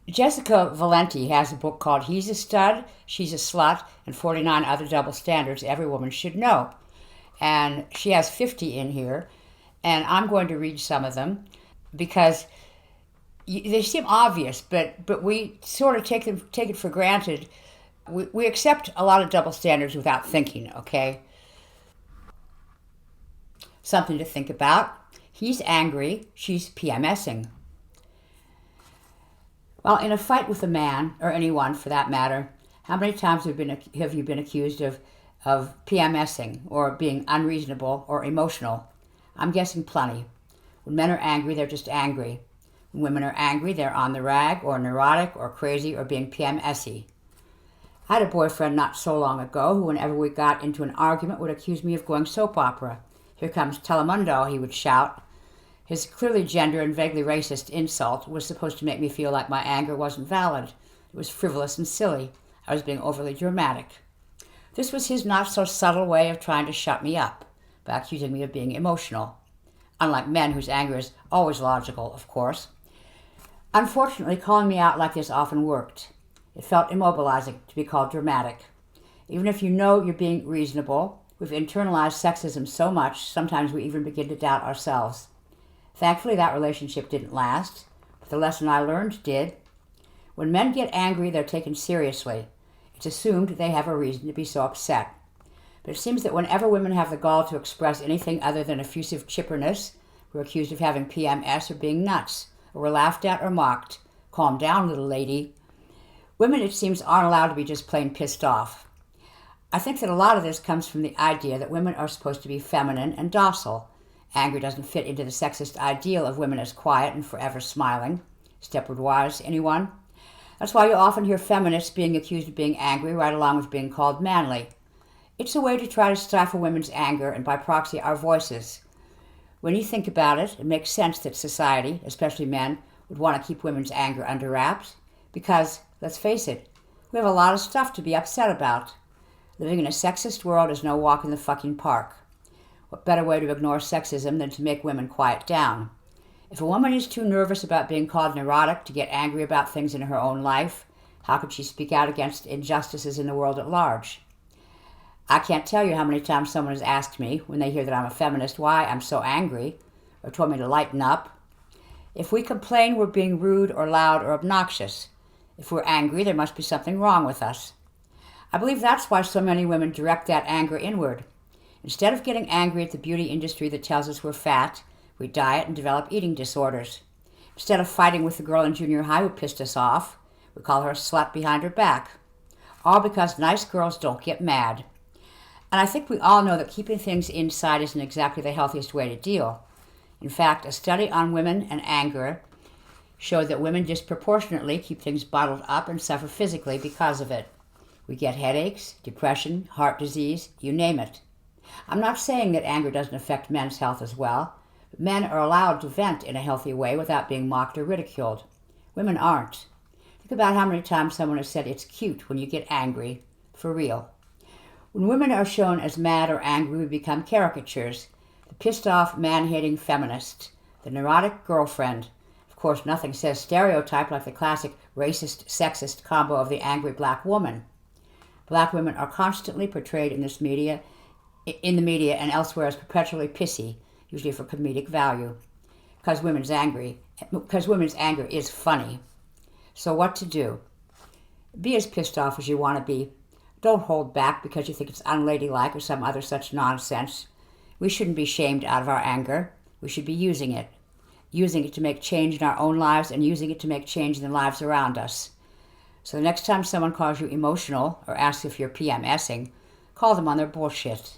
Jessica Valenti has a book called He's a Stud, She's a Slut, and 49 Other Double Standards Every Woman Should Know. And she has 50 in here, and I'm going to read some of them because they seem obvious, but we sort of take it for granted. We accept a lot of double standards without thinking, okay? Something to think about. He's angry, she's PMSing. Well, in a fight with a man, or anyone for that matter, how many times have you been accused of PMSing, or being unreasonable or emotional? I'm guessing plenty. When men are angry, they're just angry. When women are angry, they're on the rag, or neurotic, or crazy, or being PMSy. I had a boyfriend not so long ago who, whenever we got into an argument, would accuse me of going soap opera. Here comes Telemundo, he would shout. His clearly gender and vaguely racist insult was supposed to make me feel like my anger wasn't valid. It was frivolous and silly. I was being overly dramatic. This was his not-so-subtle way of trying to shut me up, by accusing me of being emotional. Unlike men whose anger is always logical, of course. Unfortunately, calling me out like this often worked. It felt immobilizing to be called dramatic. Even if you know you're being reasonable, we've internalized sexism so much, sometimes we even begin to doubt ourselves. Thankfully, that relationship didn't last, but the lesson I learned did. When men get angry, they're taken seriously. It's assumed they have a reason to be so upset. But it seems that whenever women have the gall to express anything other than effusive chipperness, we're accused of having PMS or being nuts, or we're laughed at or mocked. Calm down, little lady. Women, it seems, aren't allowed to be just plain pissed off. I think that a lot of this comes from the idea that women are supposed to be feminine and docile. Anger doesn't fit into the sexist ideal of women as quiet and forever smiling. Stepford Wives, anyone? That's why you often hear feminists being accused of being angry right along with being called manly. It's a way to try to stifle women's anger and by proxy our voices. When you think about it, it makes sense that society, especially men, would want to keep women's anger under wraps because, let's face it, we have a lot of stuff to be upset about. Living in a sexist world is no walk in the fucking park. What better way to ignore sexism than to make women quiet down? If a woman is too nervous about being called neurotic to get angry about things in her own life, how could she speak out against injustices in the world at large? I can't tell you how many times someone has asked me, when they hear that I'm a feminist, why I'm so angry, or told me to lighten up. If we complain, we're being rude or loud or obnoxious. If we're angry, there must be something wrong with us. I believe that's why so many women direct that anger inward. Instead of getting angry at the beauty industry that tells us we're fat, we diet and develop eating disorders. Instead of fighting with the girl in junior high who pissed us off, we call her a slut behind her back. All because nice girls don't get mad. And I think we all know that keeping things inside isn't exactly the healthiest way to deal. In fact, a study on women and anger showed that women disproportionately keep things bottled up and suffer physically because of it. We get headaches, depression, heart disease, you name it. I'm not saying that anger doesn't affect men's health as well, but men are allowed to vent in a healthy way without being mocked or ridiculed. Women aren't. Think about how many times someone has said it's cute when you get angry. For real. When women are shown as mad or angry, we become caricatures. The pissed-off, man-hating feminist. The neurotic girlfriend. Of course, nothing says stereotype like the classic racist, sexist combo of the angry black woman. Black women are constantly portrayed in the media and elsewhere as perpetually pissy, usually for comedic value. Because women's anger is funny. So what to do? Be as pissed off as you want to be. Don't hold back because you think it's unladylike or some other such nonsense. We shouldn't be shamed out of our anger. We should be using it. Using it to make change in our own lives and using it to make change in the lives around us. So the next time someone calls you emotional or asks if you're PMSing, call them on their bullshit.